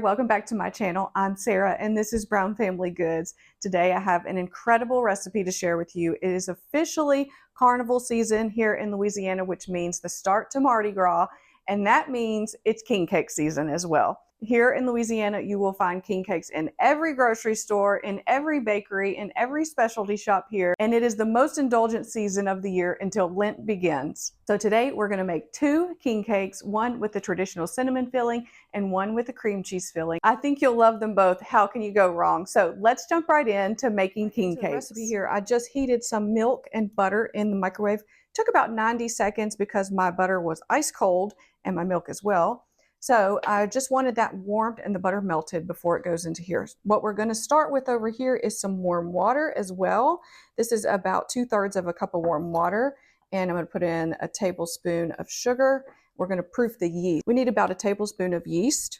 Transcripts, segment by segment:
welcome back to my channel. I'm Sarah and this is Brown Family Goods. Today I have an incredible recipe to share with you. It is officially carnival season here in Louisiana, which means the start to Mardi Gras, and that means it's king cake season as well. Here in Louisiana, you will find king cakes in every grocery store, in every bakery, in every specialty shop here, and it is the most indulgent season of the year until Lent begins. So today we're going to make two king cakes, one with the traditional cinnamon filling and one with the cream cheese filling. I think you'll love them both. How can you go wrong? So let's jump right into making king cakes. Recipe here, I just heated some milk and butter in the microwave. Took about 90 seconds because my butter was ice cold and my milk as well. So I just wanted that warmed and the butter melted before it goes into here. What we're going to start with over here is some warm water as well. This is about 2/3 of a cup of warm water, and I'm going to put in a tablespoon of sugar. We're going to proof the yeast. We need about a tablespoon of yeast.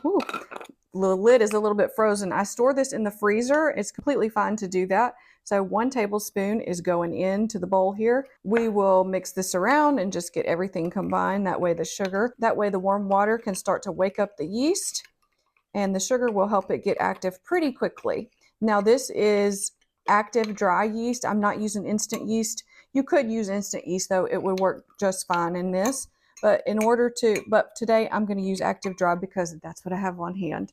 Ooh, the lid is a little bit frozen. I store this in the freezer. It's completely fine to do that. So 1 tablespoon is going into the bowl here. We will mix this around and just get everything combined. That way the warm water can start to wake up the yeast, and the sugar will help it get active pretty quickly. Now this is active dry yeast. I'm not using instant yeast. You could use instant yeast though. It would work just fine in this. But today I'm going to use active dry because that's what I have on hand.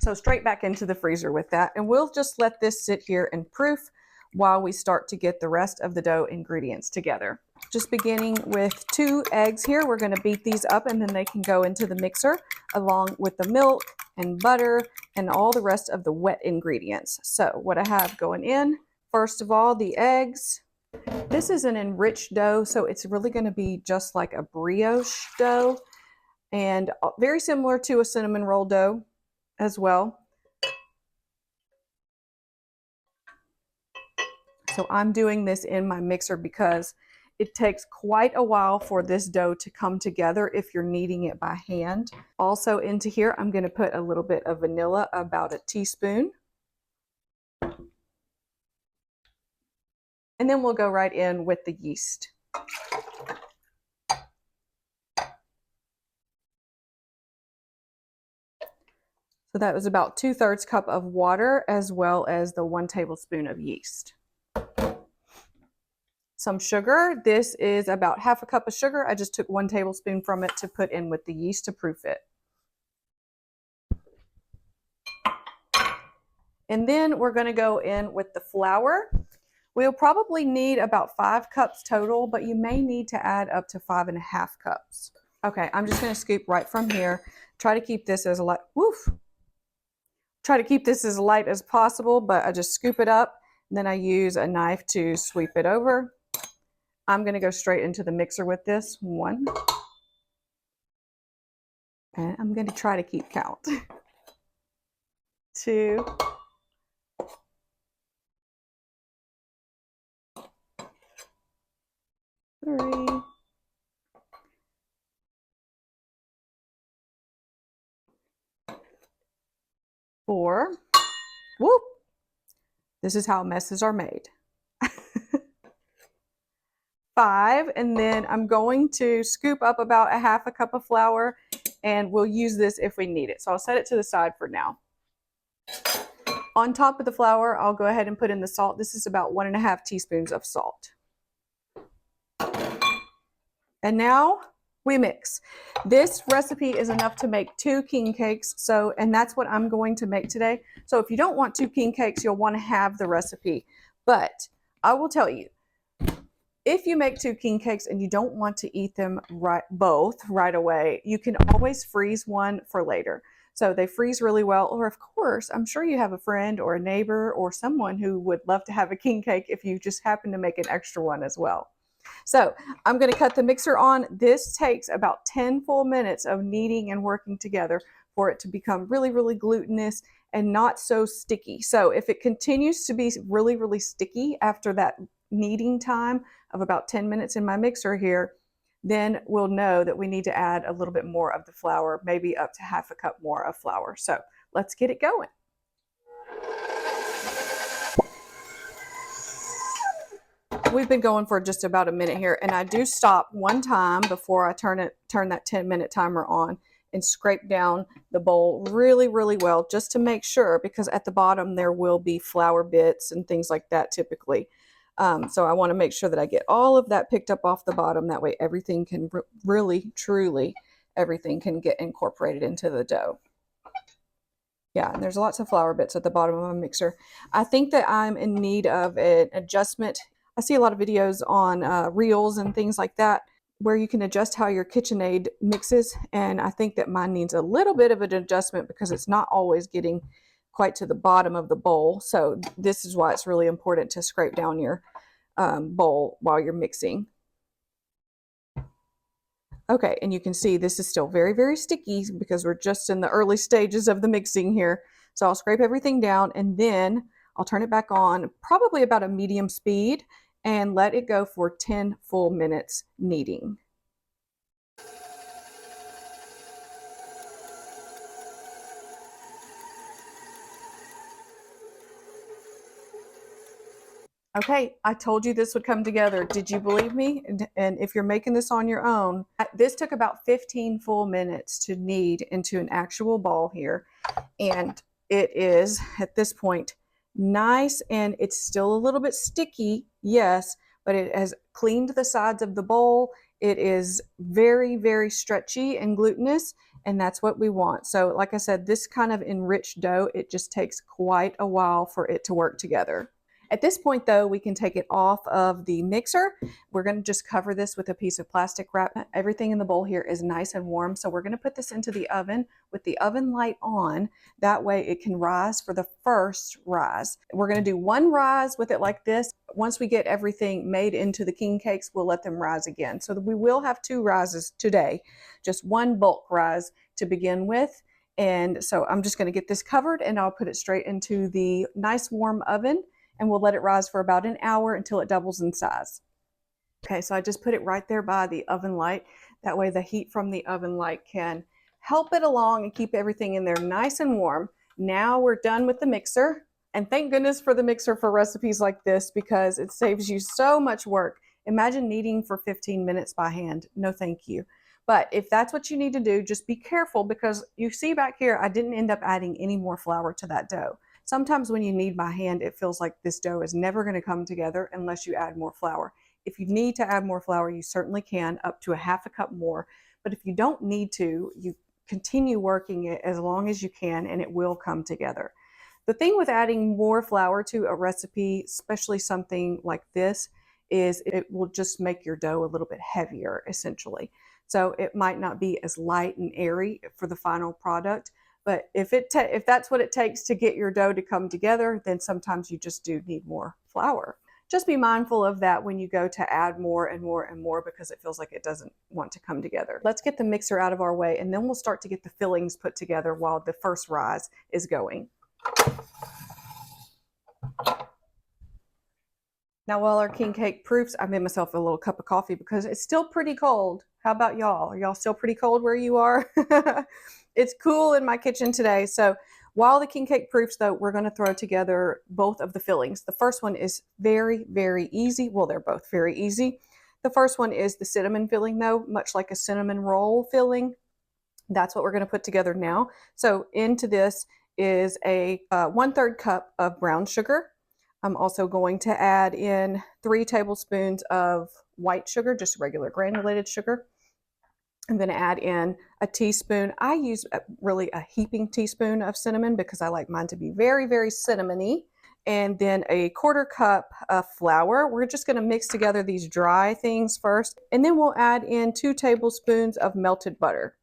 So straight back into the freezer with that, and we'll just let this sit here and proof while we start to get the rest of the dough ingredients together. Just beginning with 2 eggs here. We're going to beat these up and then they can go into the mixer along with the milk and butter and all the rest of the wet ingredients. So what I have going in, first of all, the eggs. This is an enriched dough, so it's really going to be just like a brioche dough and very similar to a cinnamon roll dough as well. So I'm doing this in my mixer because it takes quite a while for this dough to come together if you're kneading it by hand. Also into here, I'm going to put a little bit of vanilla, about a teaspoon. And then we'll go right in with the yeast. So that was about 2/3 cup of water as well as the 1 tablespoon of yeast. Some sugar. This is about 1/2 cup of sugar. I just took 1 tablespoon from it to put in with the yeast to proof it. And then we're going to go in with the flour. We'll probably need about 5 cups total, but you may need to add up to 5.5 cups. Okay, I'm just going to scoop right from here. Try to keep this as light. Try to keep this as light as possible, but I just scoop it up, and then I use a knife to sweep it over. I'm going to go straight into the mixer with this. 1. And I'm going to try to keep count. 2. 3. 4. Whoop! This is how messes are made. 5, and then I'm going to scoop up about 1/2 cup of flour, and we'll use this if we need it. So I'll set it to the side for now. On top of the flour, I'll go ahead and put in the salt. This is about 1.5 teaspoons of salt. And now we mix. This recipe is enough to make 2 king cakes, and that's what I'm going to make today. So if you don't want 2 king cakes, you'll want to have the recipe. But I will tell you, if you make 2 king cakes and you don't want to eat them both right away, you can always freeze one for later. So they freeze really well. Or of course, I'm sure you have a friend or a neighbor or someone who would love to have a king cake if you just happen to make an extra one as well. So I'm going to cut the mixer on. This takes about 10 full minutes of kneading and working together for it to become really, really glutinous and not so sticky. So if it continues to be really, really sticky after that kneading time of about 10 minutes in my mixer here, then we'll know that we need to add a little bit more of the flour, maybe up to 1/2 cup more of flour. So let's get it going. We've been going for just about a minute here, and I do stop one time before I turn that 10-minute timer on and scrape down the bowl really, really well, just to make sure, because at the bottom there will be flour bits and things like that typically. So I want to make sure that I get all of that picked up off the bottom. That way everything can really, truly, everything can get incorporated into the dough. Yeah, and there's lots of flour bits at the bottom of my mixer. I think that I'm in need of an adjustment. I see a lot of videos on reels and things like that where you can adjust how your KitchenAid mixes, and I think that mine needs a little bit of an adjustment because it's not always getting quite to the bottom of the bowl. So this is why it's really important to scrape down your bowl while you're mixing. Okay, and you can see this is still very, very sticky because we're just in the early stages of the mixing here. So I'll scrape everything down and then I'll turn it back on, probably about a medium speed, and let it go for 10 full minutes kneading. Okay, I told you this would come together. Did you believe me? And if you're making this on your own, this took about 15 full minutes to knead into an actual ball here. And it is, at this point, nice, and it's still a little bit sticky, yes, but it has cleaned the sides of the bowl. It is very, very stretchy and glutinous, and that's what we want. So like I said, this kind of enriched dough, it just takes quite a while for it to work together. At this point, though, we can take it off of the mixer. We're going to just cover this with a piece of plastic wrap. Everything in the bowl here is nice and warm, so we're going to put this into the oven with the oven light on. That way it can rise for the first rise. We're going to do one rise with it like this. Once we get everything made into the king cakes, we'll let them rise again. So we will have 2 rises today, just one bulk rise to begin with. And so I'm just going to get this covered and I'll put it straight into the nice warm oven, and we'll let it rise for about an hour until it doubles in size. Okay, so I just put it right there by the oven light. That way the heat from the oven light can help it along and keep everything in there nice and warm. Now we're done with the mixer. And thank goodness for the mixer for recipes like this, because it saves you so much work. Imagine kneading for 15 minutes by hand. No, thank you. But if that's what you need to do, just be careful, because you see back here, I didn't end up adding any more flour to that dough. Sometimes when you knead by hand, it feels like this dough is never going to come together unless you add more flour. If you need to add more flour, you certainly can, up to a half a cup more. But if you don't need to, you continue working it as long as you can, and it will come together. The thing with adding more flour to a recipe, especially something like this, is it will just make your dough a little bit heavier, essentially. So it might not be as light and airy for the final product. But if that's what it takes to get your dough to come together, then sometimes you just do need more flour. Just be mindful of that when you go to add more and more and more, because it feels like it doesn't want to come together. Let's get the mixer out of our way, and then we'll start to get the fillings put together while the first rise is going. Now, while our king cake proofs, I made myself a little cup of coffee because it's still pretty cold. How about y'all? Are y'all still pretty cold where you are? It's cool in my kitchen today. So while the king cake proofs, though, we're going to throw together both of the fillings. The first one is very, very easy. Well, they're both very easy. The first one is the cinnamon filling, though, much like a cinnamon roll filling. That's what we're going to put together now. So into this is a 1/3 cup of brown sugar. I'm also going to add in 3 tablespoons of white sugar, just regular granulated sugar. I'm going to add in a teaspoon. I use really a heaping teaspoon of cinnamon because I like mine to be very, very cinnamony. And then a 1/4 cup of flour. We're just going to mix together these dry things first. And then we'll add in 2 tablespoons of melted butter.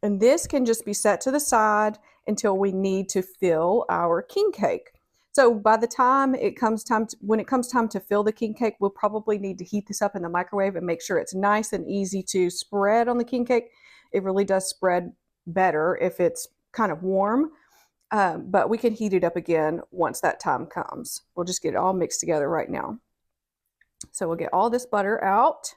And this can just be set to the side until we need to fill our king cake. So by the time when it comes time to fill the king cake, we'll probably need to heat this up in the microwave and make sure it's nice and easy to spread on the king cake. It really does spread better if it's kind of warm, but we can heat it up again once that time comes. We'll just get it all mixed together right now. So we'll get all this butter out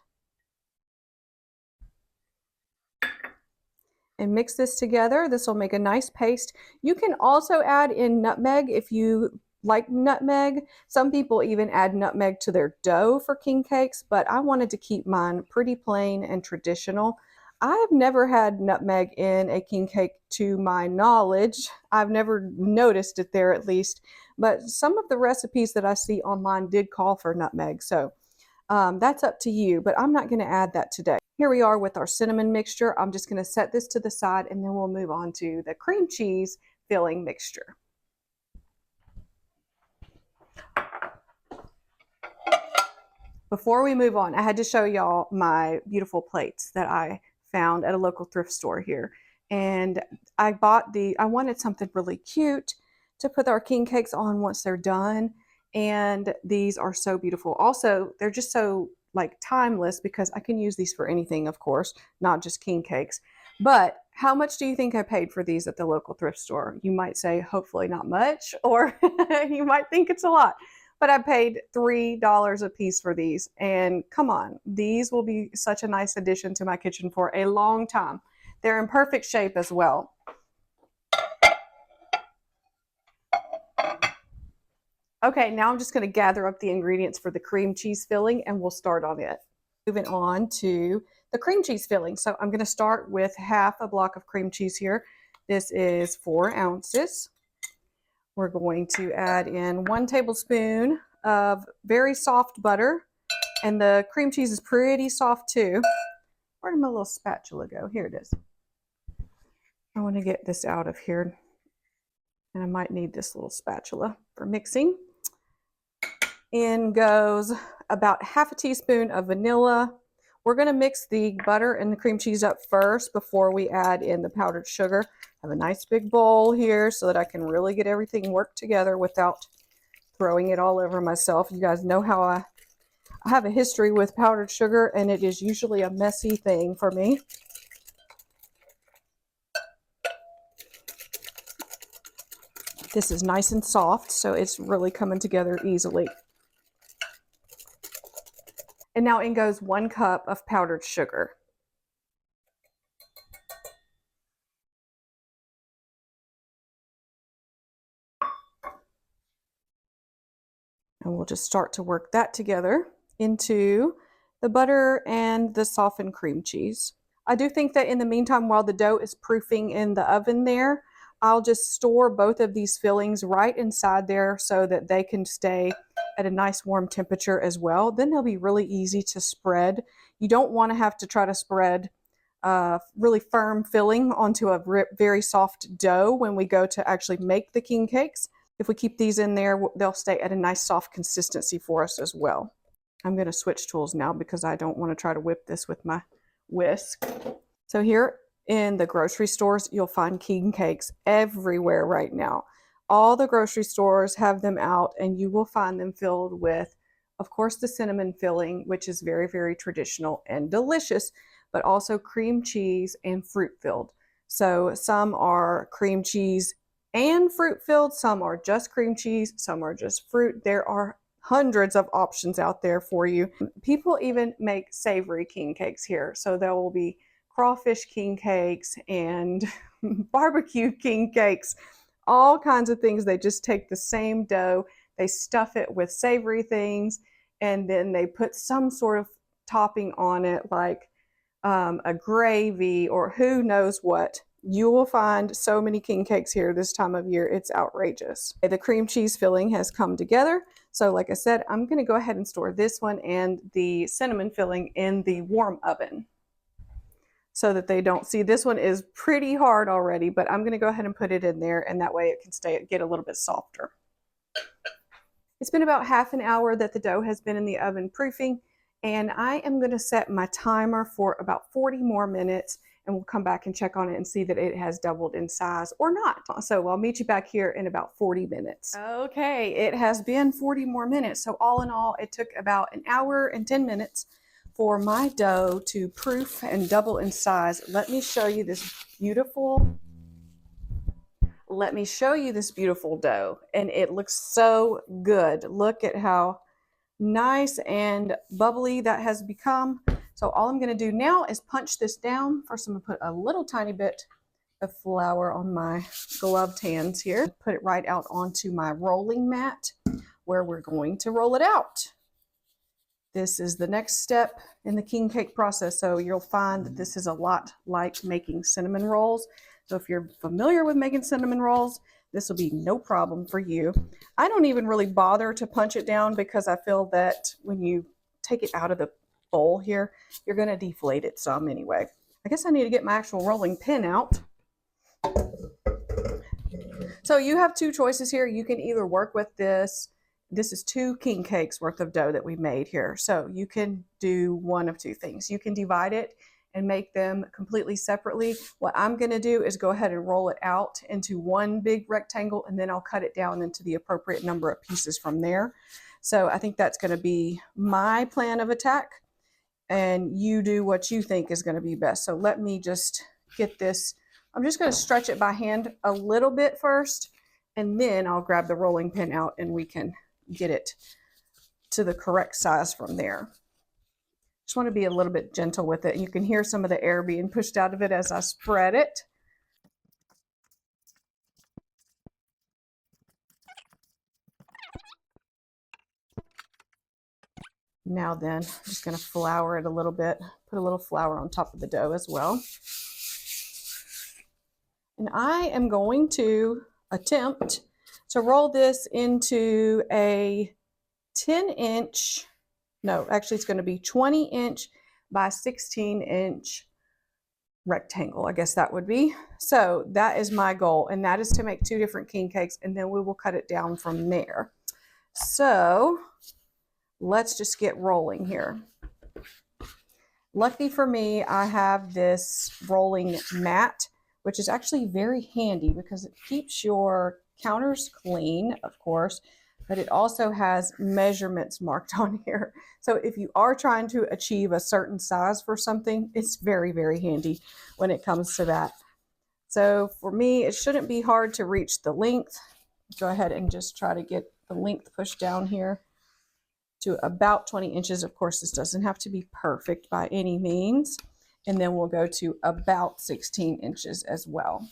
and mix this together. This will make a nice paste. You can also add in nutmeg if you like nutmeg. Some people even add nutmeg to their dough for king cakes, but I wanted to keep mine pretty plain and traditional. I've never had nutmeg in a king cake to my knowledge. I've never noticed it there at least, but some of the recipes that I see online did call for nutmeg. So that's up to you, but I'm not going to add that today. Here we are with our cinnamon mixture. I'm just going to set this to the side and then we'll move on to the cream cheese filling mixture. Before we move on, I had to show y'all my beautiful plates that I found at a local thrift store here. And I wanted something really cute to put our king cakes on once they're done. And these are so beautiful. Also, they're just so like timeless because I can use these for anything, of course, not just king cakes. But how much do you think I paid for these at the local thrift store? You might say, hopefully not much, or you might think it's a lot. But I paid $3 a piece for these. And come on, these will be such a nice addition to my kitchen for a long time. They're in perfect shape as well. Okay, now I'm just going to gather up the ingredients for the cream cheese filling and we'll start on it. Moving on to the cream cheese filling. So I'm going to start with half a block of cream cheese here. This is 4 ounces. We're going to add in 1 tablespoon of very soft butter. And the cream cheese is pretty soft too. Where did my little spatula go? Here it is. I want to get this out of here. And I might need this little spatula for mixing. In goes about half a teaspoon of vanilla. We're going to mix the butter and the cream cheese up first before we add in the powdered sugar. I have a nice big bowl here so that I can really get everything worked together without throwing it all over myself. You guys know how I have a history with powdered sugar, and it is usually a messy thing for me. This is nice and soft, so it's really coming together easily. And now in goes 1 cup of powdered sugar. And we'll just start to work that together into the butter and the softened cream cheese. I do think that in the meantime, while the dough is proofing in the oven there, I'll just store both of these fillings right inside there so that they can stay at a nice warm temperature as well. Then they'll be really easy to spread. You don't want to have to try to spread really firm filling onto a very soft dough when we go to actually make the king cakes. If we keep these in there, they'll stay at a nice soft consistency for us as well. I'm going to switch tools now because I don't want to try to whip this with my whisk. So here in the grocery stores, you'll find king cakes everywhere right now. All the grocery stores have them out, and you will find them filled with, of course, the cinnamon filling, which is very, very traditional and delicious, but also cream cheese and fruit filled. So some are cream cheese and fruit filled, some are just cream cheese, some are just fruit. There are hundreds of options out there for you. People even make savory king cakes here. So there will be crawfish king cakes and barbecue king cakes, all kinds of things. They just take the same dough, they stuff it with savory things, and then they put some sort of topping on it like a gravy or who knows what. You will find so many king cakes here this time of year. It's outrageous. The cream cheese filling has come together. So like I said, I'm going to go ahead and store this one and the cinnamon filling in the warm oven so that they don't see. This one is pretty hard already, but I'm going to go ahead and put it in there, and that way it can get a little bit softer. It's been about half an hour that the dough has been in the oven proofing, and I am going to set my timer for about 40 more minutes, and we'll come back and check on it and see that it has doubled in size or not. So I'll meet you back here in about 40 minutes. Okay, it has been 40 more minutes. So all in all, it took about an hour and 10 minutes for my dough to proof and double in size. Let me show you this beautiful dough, and it looks so good. Look at how nice and bubbly that has become. So all I'm going to do now is punch this down. First, I'm going to put a little tiny bit of flour on my gloved hands here. Put it right out onto my rolling mat where we're going to roll it out. This is the next step in the king cake process. So you'll find that this is a lot like making cinnamon rolls. So if you're familiar with making cinnamon rolls, this will be no problem for you. I don't even really bother to punch it down because I feel that when you take it out of the bowl here, you're going to deflate it some anyway. I guess I need to get my actual rolling pin out. So you have two choices here. You can either work with this. This is 2 king cakes worth of dough that we made here. So you can do one of two things. You can divide it and make them completely separately. What I'm going to do is go ahead and roll it out into one big rectangle, and then I'll cut it down into the appropriate number of pieces from there. So I think that's going to be my plan of attack, and you do what you think is going to be best. So let me just get this. I'm just going to stretch it by hand a little bit first, and then I'll grab the rolling pin out and we can get it to the correct size from there. Just want to be a little bit gentle with it. You can hear some of the air being pushed out of it as I spread it. Now then, I'm just going to flour it a little bit, put a little flour on top of the dough as well. And I am going to attempt to roll this into a 10-inch, no, actually it's going to be 20-inch by 16-inch rectangle, I guess that would be. So that is my goal, and that is to make 2 different king cakes, and then we will cut it down from there. So let's just get rolling here. Lucky for me, I have this rolling mat, which is actually very handy because it keeps your counters clean, of course, but it also has measurements marked on here. So if you are trying to achieve a certain size for something, it's very, very handy when it comes to that. So for me, it shouldn't be hard to reach the length. Go ahead and just try to get the length pushed down here to about 20 inches. Of course, this doesn't have to be perfect by any means. And then we'll go to about 16 inches as well.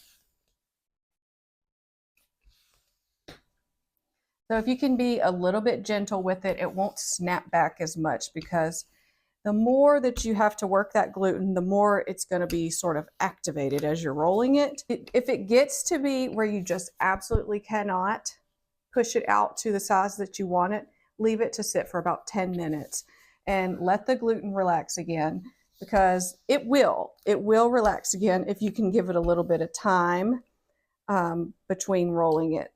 So if you can be a little bit gentle with it, it won't snap back as much, because the more that you have to work that gluten, the more it's going to be sort of activated as you're rolling it. If it gets to be where you just absolutely cannot push it out to the size that you want it, leave it to sit for about 10 minutes and let the gluten relax again, because it will relax again if you can give it a little bit of time between rolling it.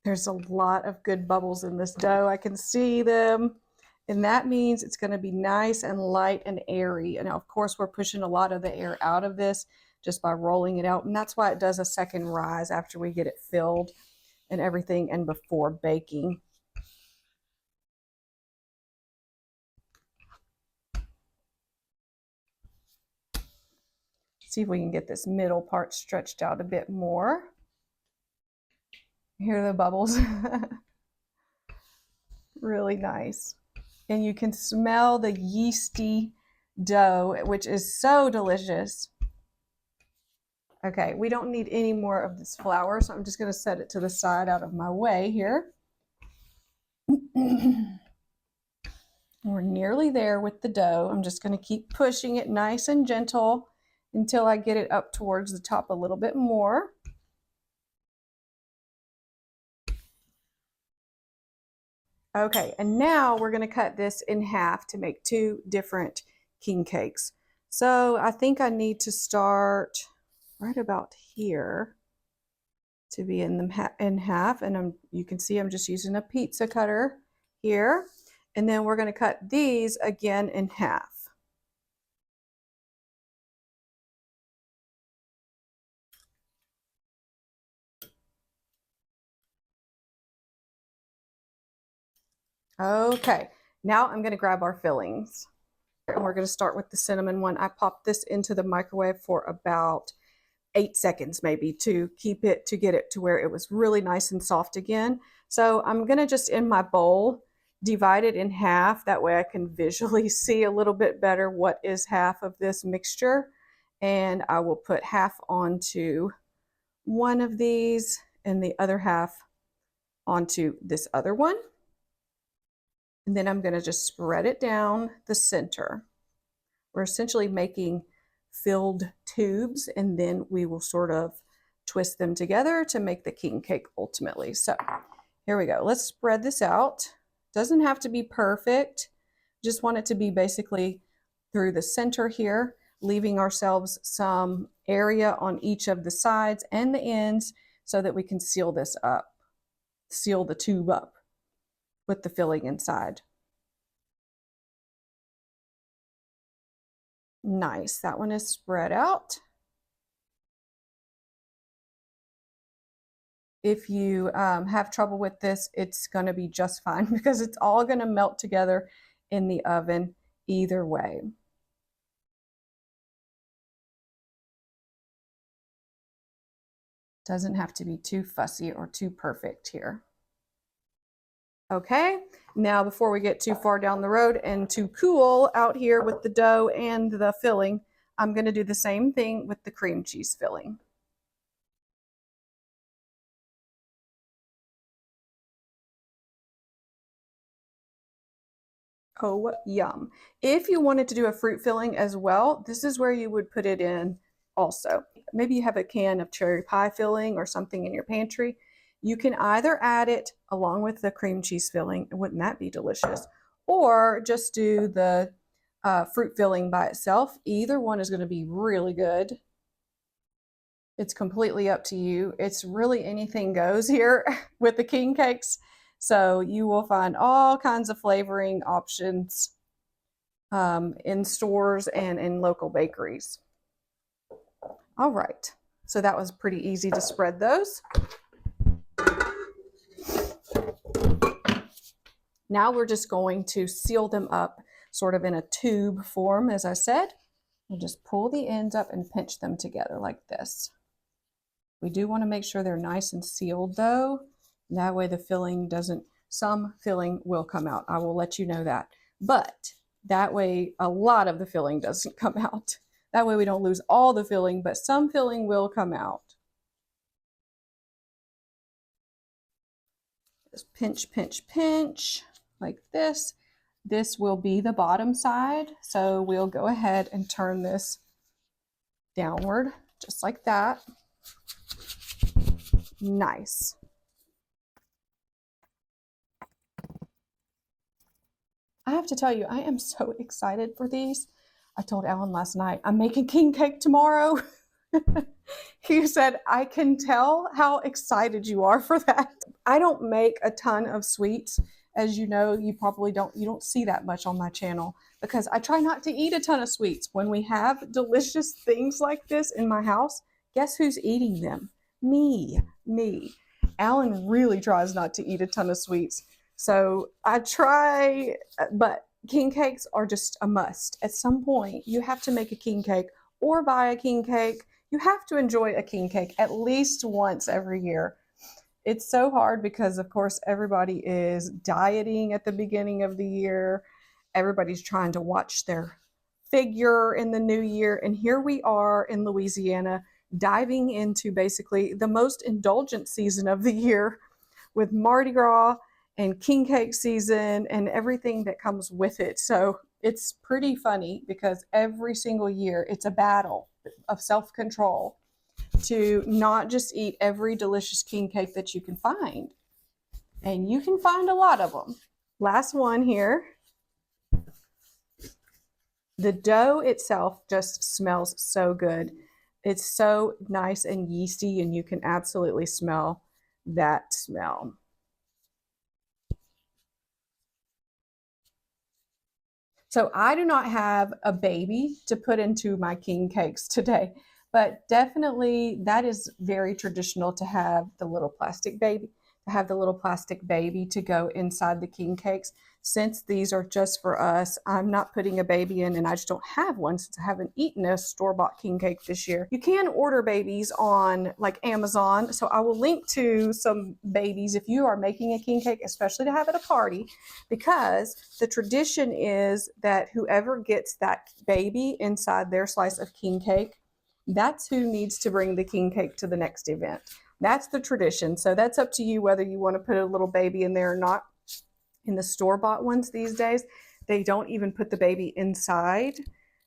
There's a lot of good bubbles in this dough. I can see them, and that means it's going to be nice and light and airy. And of course, we're pushing a lot of the air out of this just by rolling it out, and that's why it does a second rise after we get it filled and everything and before baking. See if we can get this middle part stretched out a bit more. Hear the bubbles? Really nice. And you can smell the yeasty dough, which is so delicious. Okay, we don't need any more of this flour, so I'm just going to set it to the side out of my way here. We're nearly there with the dough. I'm just going to keep pushing it nice and gentle until I get it up towards the top a little bit more. Okay, and now we're going to cut this in half to make 2 different king cakes. So I think I need to start right about here to be in half, and you can see I'm just using a pizza cutter here, and then we're going to cut these again in half. Okay, now I'm going to grab our fillings, and we're going to start with the cinnamon one. I popped this into the microwave for about 8 seconds maybe to get it to where it was really nice and soft again. So I'm going to just in my bowl divide it in half. That way I can visually see a little bit better what is half of this mixture. And I will put half onto one of these and the other half onto this other one. And then I'm going to just spread it down the center. We're essentially making filled tubes, and then we will sort of twist them together to make the king cake ultimately. So here we go. Let's spread this out. Doesn't have to be perfect. Just want it to be basically through the center here, leaving ourselves some area on each of the sides and the ends so that we can seal this up, seal the tube up with the filling inside. Nice, that one is spread out. If you have trouble with this, it's going to be just fine because it's all going to melt together in the oven either way. Doesn't have to be too fussy or too perfect here. Okay, now before we get too far down the road and too cool out here with the dough and the filling, I'm going to do the same thing with the cream cheese filling. Oh, yum. If you wanted to do a fruit filling as well, this is where you would put it in also. Maybe you have a can of cherry pie filling or something in your pantry. You can either add it along with the cream cheese filling, wouldn't that be delicious? Or just do the fruit filling by itself. Either one is going to be really good. It's completely up to you. It's really anything goes here with the king cakes. So you will find all kinds of flavoring options in stores and in local bakeries. All right, so that was pretty easy to spread those. Now we're just going to seal them up sort of in a tube form, as I said. We'll just pull the ends up and pinch them together like this. We do want to make sure they're nice and sealed though. That way the filling doesn't, some filling will come out. I will let you know that. But that way a lot of the filling doesn't come out. That way we don't lose all the filling, but some filling will come out. Just pinch, pinch, pinch like this. This will be the bottom side. So we'll go ahead and turn this downward just like that. Nice. I have to tell you, I am so excited for these. I told Alan last night, I'm making king cake tomorrow. He said, I can tell how excited you are for that. I don't make a ton of sweets. As you know, you probably don't see that much on my channel because I try not to eat a ton of sweets. When we have delicious things like this in my house, guess who's eating them? Me. Alan really tries not to eat a ton of sweets. So I try, but king cakes are just a must. At some point, you have to make a king cake or buy a king cake. You have to enjoy a king cake at least once every year. It's so hard because, of course, everybody is dieting at the beginning of the year. Everybody's trying to watch their figure in the new year. And here we are in Louisiana diving into basically the most indulgent season of the year with Mardi Gras and king cake season and everything that comes with it. So it's pretty funny because every single year it's a battle of self-control to not just eat every delicious king cake that you can find. And you can find a lot of them. Last one here. The dough itself just smells so good. It's so nice and yeasty, and you can absolutely smell that smell. So I do not have a baby to put into my king cakes today, but definitely that is very traditional to have the little plastic baby I have the little plastic baby to go inside the king cakes. Since these are just for us, I'm not putting a baby in, and I just don't have one since I haven't eaten a store-bought king cake this year. You can order babies on like Amazon, so I will link to some babies if you are making a king cake, especially to have at a party, because the tradition is that whoever gets that baby inside their slice of king cake, that's who needs to bring the king cake to the next event. That's the tradition. So that's up to you whether you want to put a little baby in there or not. In the store-bought ones these days, they don't even put the baby inside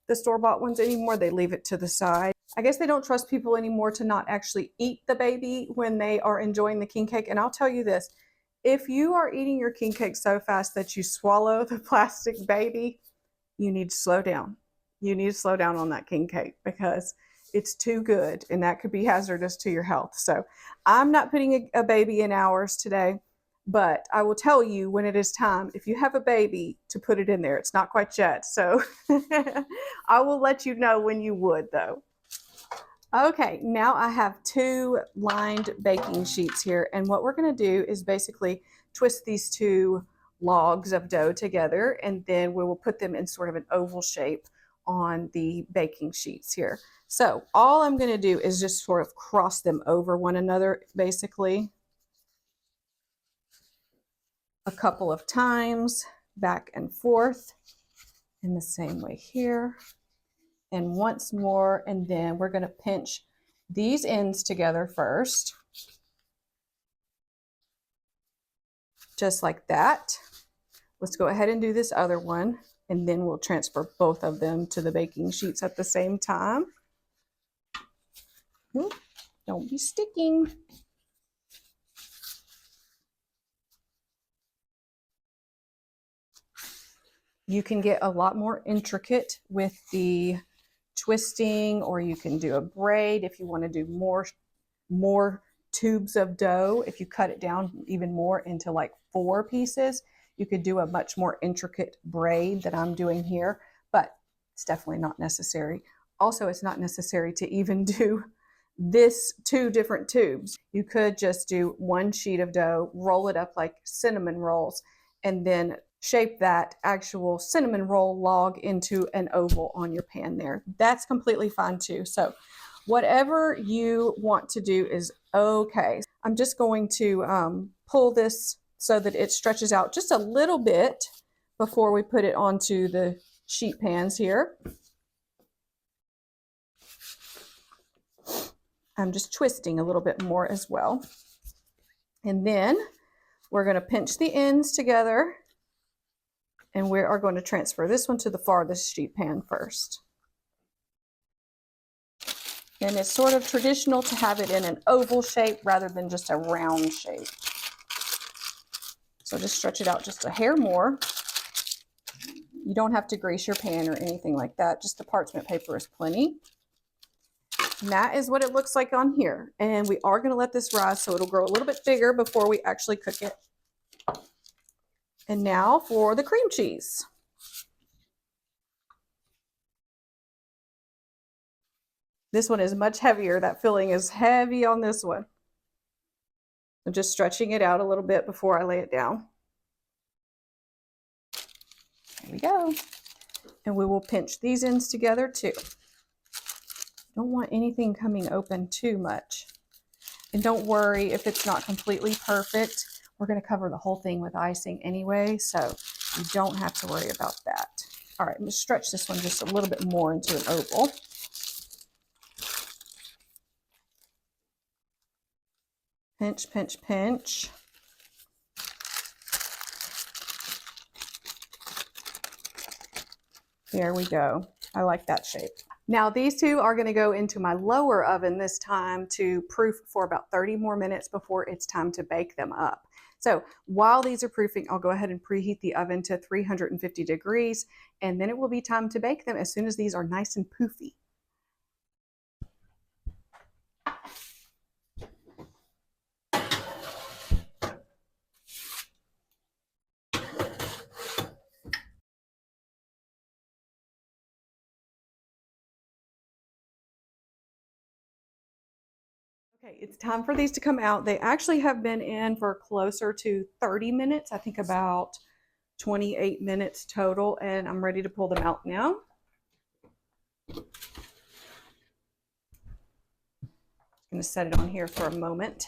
the store-bought ones anymore. They leave it to the side. I guess they don't trust people anymore to not actually eat the baby when they are enjoying the king cake. And I'll tell you this, if you are eating your king cake so fast that you swallow the plastic baby, you need to slow down. You need to slow down on that king cake because it's too good and that could be hazardous to your health. So I'm not putting a baby in ours today. But I will tell you when it is time, if you have a baby, to put it in there. It's not quite yet. So I will let you know when you would, though. Okay, now I have 2 lined baking sheets here. And what we're going to do is basically twist these 2 logs of dough together. And then we will put them in sort of an oval shape on the baking sheets here. So all I'm going to do is just sort of cross them over one another, basically. A couple of times, back and forth, in the same way here, and once more, and then we're going to pinch these ends together first, just like that. Let's go ahead and do this other one, and then we'll transfer both of them to the baking sheets at the same time. Don't be sticking. You can get a lot more intricate with the twisting, or you can do a braid if you want to do more tubes of dough. If you cut it down even more into like 4 pieces, you could do a much more intricate braid that I'm doing here, but it's definitely not necessary. Also, it's not necessary to even do this 2 different tubes. You could just do 1 sheet of dough, roll it up like cinnamon rolls, and then shape that actual cinnamon roll log into an oval on your pan there. That's completely fine too. So whatever you want to do is okay. I'm just going to pull this so that it stretches out just a little bit before we put it onto the sheet pans here. I'm just twisting a little bit more as well. And then we're going to pinch the ends together, and we are going to transfer this one to the farthest sheet pan first. And it's sort of traditional to have it in an oval shape rather than just a round shape. So just stretch it out just a hair more. You don't have to grease your pan or anything like that. Just the parchment paper is plenty. And that is what it looks like on here. And we are going to let this rise so it'll grow a little bit bigger before we actually cook it. And now for the cream cheese. This one is much heavier. That filling is heavy on this one. I'm just stretching it out a little bit before I lay it down. There we go. And we will pinch these ends together too. Don't want anything coming open too much. And don't worry if it's not completely perfect. We're going to cover the whole thing with icing anyway, so you don't have to worry about that. All right, I'm going to stretch this one just a little bit more into an oval. Pinch, pinch, pinch. There we go. I like that shape. Now these 2 are going to go into my lower oven this time to proof for about 30 more minutes before it's time to bake them up. So while these are proofing, I'll go ahead and preheat the oven to 350 degrees, and then it will be time to bake them as soon as these are nice and poofy. Okay, it's time for these to come out. They actually have been in for closer to 30 minutes, I think about 28 minutes total, and I'm ready to pull them out now. I'm going to set it on here for a moment.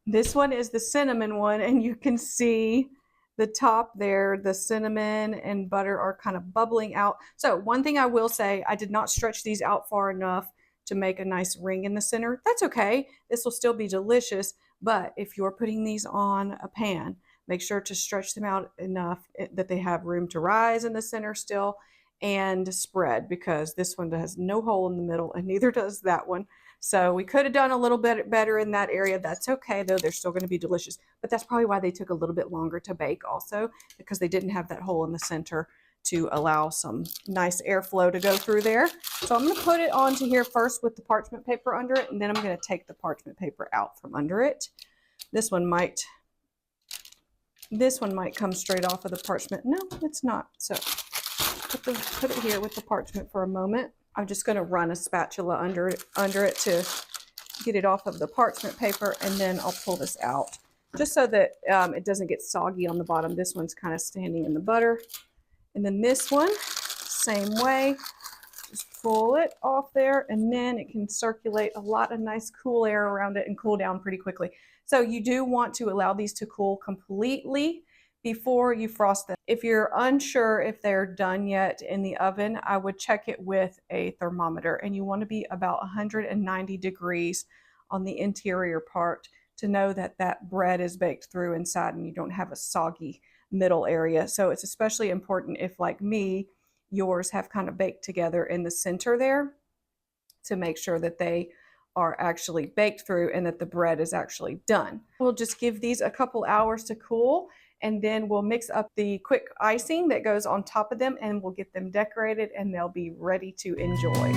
This one is the cinnamon one, and you can see the top there, the cinnamon and butter are kind of bubbling out. So one thing I will say, I did not stretch these out far enough to make a nice ring in the center. That's okay. This will still be delicious, but if you're putting these on a pan, make sure to stretch them out enough that they have room to rise in the center still and spread, because this one has no hole in the middle and neither does that one. So we could have done a little bit better in that area. That's okay though, they're still going to be delicious. But that's probably why they took a little bit longer to bake also, because they didn't have that hole in the center to allow some nice airflow to go through there. So I'm going to put it onto here first with the parchment paper under it, and then I'm going to take the parchment paper out from under it. This one might come straight off of the parchment. No, it's not. So put it here with the parchment for a moment. I'm just going to run a spatula under it to get it off of the parchment paper, and then I'll pull this out just so that it doesn't get soggy on the bottom. This one's kind of standing in the butter. And then this one, same way, just pull it off there, and then it can circulate a lot of nice cool air around it and cool down pretty quickly. So you do want to allow these to cool completely before you frost them. If you're unsure if they're done yet in the oven, I would check it with a thermometer, and you want to be about 190 degrees on the interior part to know that that bread is baked through inside and you don't have a soggy middle area. So it's especially important if, like me, yours have kind of baked together in the center there, to make sure that they are actually baked through and that the bread is actually done. We'll just give these a couple hours to cool, and then we'll mix up the quick icing that goes on top of them, and we'll get them decorated and they'll be ready to enjoy.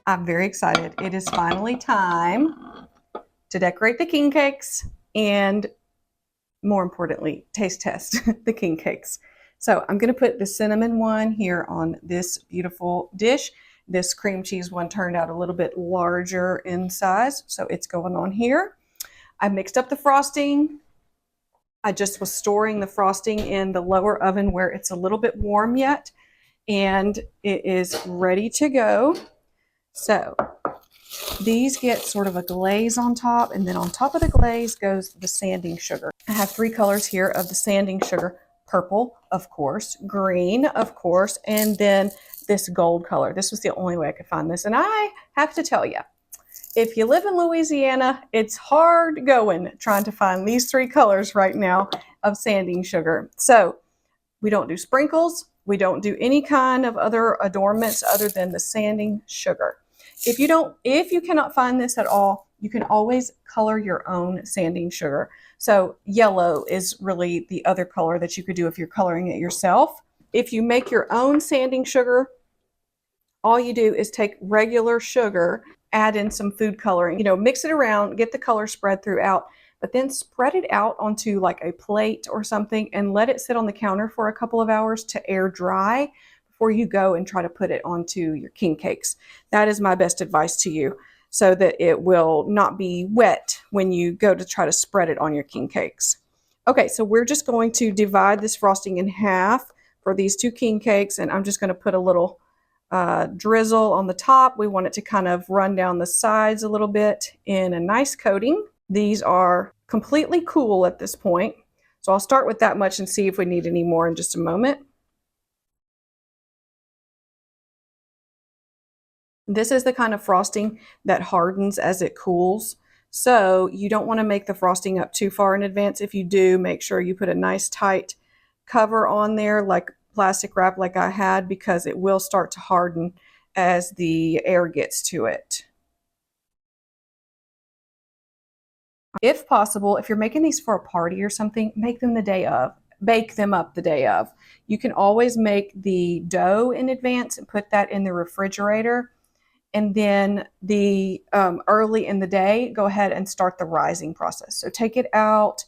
I'm very excited. It is finally time to decorate the king cakes and, more importantly, taste test the king cakes. So I'm going to put the cinnamon one here on this beautiful dish. This cream cheese one turned out a little bit larger in size, so it's going on here. I mixed up the frosting. I just was storing the frosting in the lower oven where it's a little bit warm yet, and it is ready to go. So these get sort of a glaze on top, and then on top of the glaze goes the sanding sugar. I have 3 colors here of the sanding sugar: purple, of course, green, of course, and then this gold color. This was the only way I could find this. And I have to tell you, if you live in Louisiana, it's hard going trying to find these 3 colors right now of sanding sugar. So we don't do sprinkles. We don't do any kind of other adornments other than the sanding sugar. If you cannot find this at all, you can always color your own sanding sugar. So yellow is really the other color that you could do if you're coloring it yourself. If you make your own sanding sugar, all you do is take regular sugar, add in some food coloring, mix it around, get the color spread throughout. but then spread it out onto like a plate or something and let it sit on the counter for a couple of hours to air dry before you go and try to put it onto your king cakes. That is my best advice to you, so that it will not be wet when you go to try to spread it on your king cakes. Okay, so we're just going to divide this frosting in half for these two king cakes, and I'm just going to put a little drizzle on the top. We want it to kind of run down the sides a little bit in a nice coating. These are completely cool at this point, so I'll start with that much and see if we need any more in just a moment. This is the kind of frosting that hardens as it cools. So you don't want to make the frosting up too far in advance. If you do, make sure you put a nice tight cover on there, like plastic wrap like I had, because it will start to harden as the air gets to it. If possible, if you're making these for a party or something, make them the day of. Bake them up the day of. You can always make the dough in advance and put that in the refrigerator, and then the early in the day, go ahead and start the rising process. So take it out,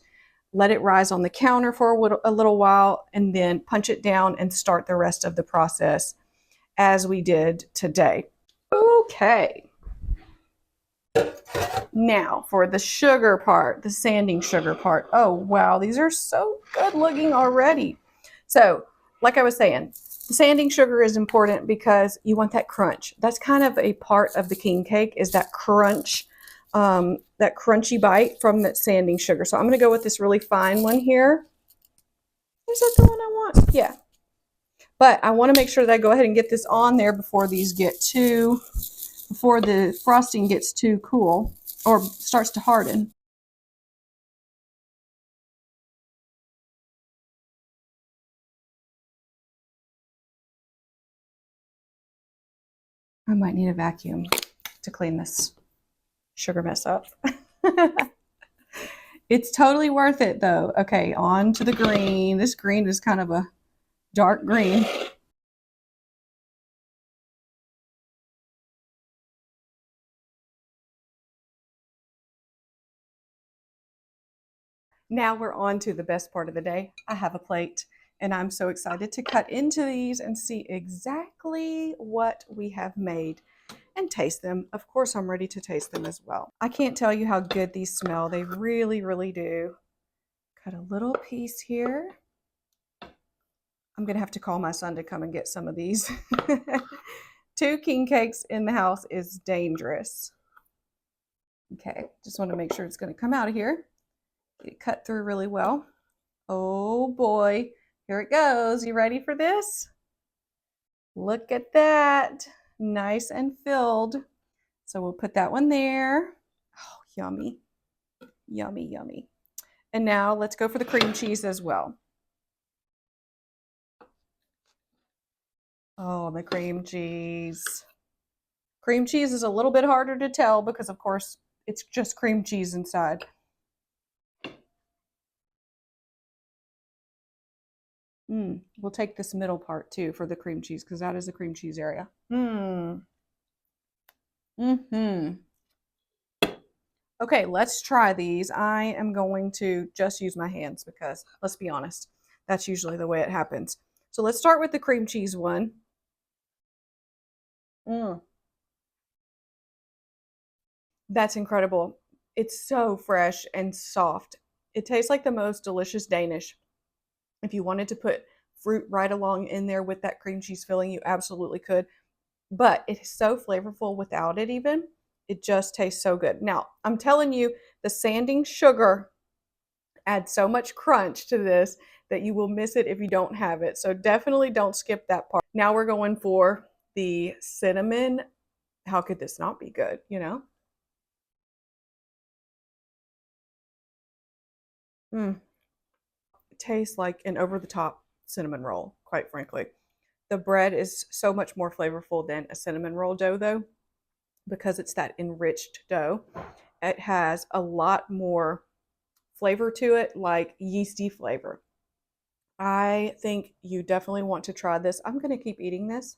let it rise on the counter for a little while, and then punch it down and start the rest of the process as we did today. Okay. Now for the sugar part, the sanding sugar part. Oh, wow, these are so good looking already. So, like I was saying, the sanding sugar is important because you want that crunch. That's kind of a part of the king cake, is that crunch, that crunchy bite from that sanding sugar. So I'm going to go with this really fine one here. Is that the one I want? Yeah. But I want to make sure that I go ahead and get this on there before the frosting gets too cool or starts to harden. I might need a vacuum to clean this sugar mess up. It's totally worth it though. Okay, on to the green. This green is kind of a dark green. Now we're on to the best part of the day. I have a plate, and I'm so excited to cut into these and see exactly what we have made and taste them. Of course, I'm ready to taste them as well. I can't tell you how good these smell. They really, really do. Cut a little piece here. I'm going to have to call my son to come and get some of these. 2 king cakes in the house is dangerous. Okay, just want to make sure it's going to come out of here. Get it cut through really well. Oh boy, here it goes. You ready for this? Look at that. Nice and filled. So we'll put that one there. Oh, yummy. Yummy, yummy. And now let's go for the cream cheese as well. Oh, the cream cheese. Cream cheese is a little bit harder to tell because, of course, it's just cream cheese inside. We'll take this middle part too for the cream cheese because that is the cream cheese area. Okay, let's try these. I am going to just use my hands because, let's be honest, that's usually the way it happens. So let's start with the cream cheese one. That's incredible. It's so fresh and soft. It tastes like the most delicious Danish. If you wanted to put fruit right along in there with that cream cheese filling, you absolutely could. But it is so flavorful without it even. It just tastes so good. Now, I'm telling you, the sanding sugar adds so much crunch to this that you will miss it if you don't have it. So definitely don't skip that part. Now we're going for the cinnamon. How could this not be good, you know? It tastes like an over-the-top cinnamon roll, quite frankly. The bread is so much more flavorful than a cinnamon roll dough, though, because it's that enriched dough. It has a lot more flavor to it, like yeasty flavor. I think you definitely want to try this. I'm going to keep eating this.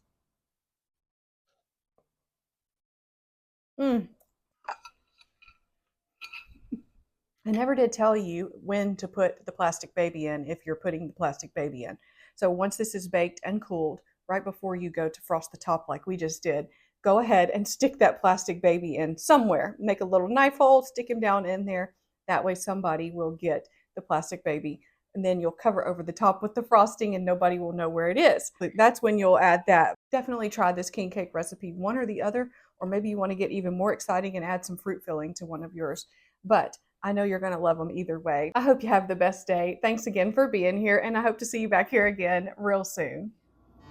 I never did tell you when to put the plastic baby in if you're putting the plastic baby in. So once this is baked and cooled, right before you go to frost the top like we just did, go ahead and stick that plastic baby in somewhere. Make a little knife hole, stick him down in there. That way somebody will get the plastic baby, and then you'll cover over the top with the frosting and nobody will know where it is. That's when you'll add that. Definitely try this king cake recipe, one or the other, or maybe you want to get even more exciting and add some fruit filling to one of yours. But I know you're going to love them either way. I hope you have the best day. Thanks again for being here, and I hope to see you back here again real soon.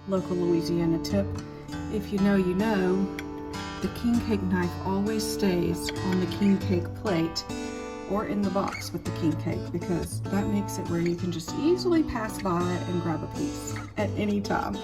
Local Louisiana tip: if you know, you know, the king cake knife always stays on the king cake plate or in the box with the king cake, because that makes it where you can just easily pass by and grab a piece at any time.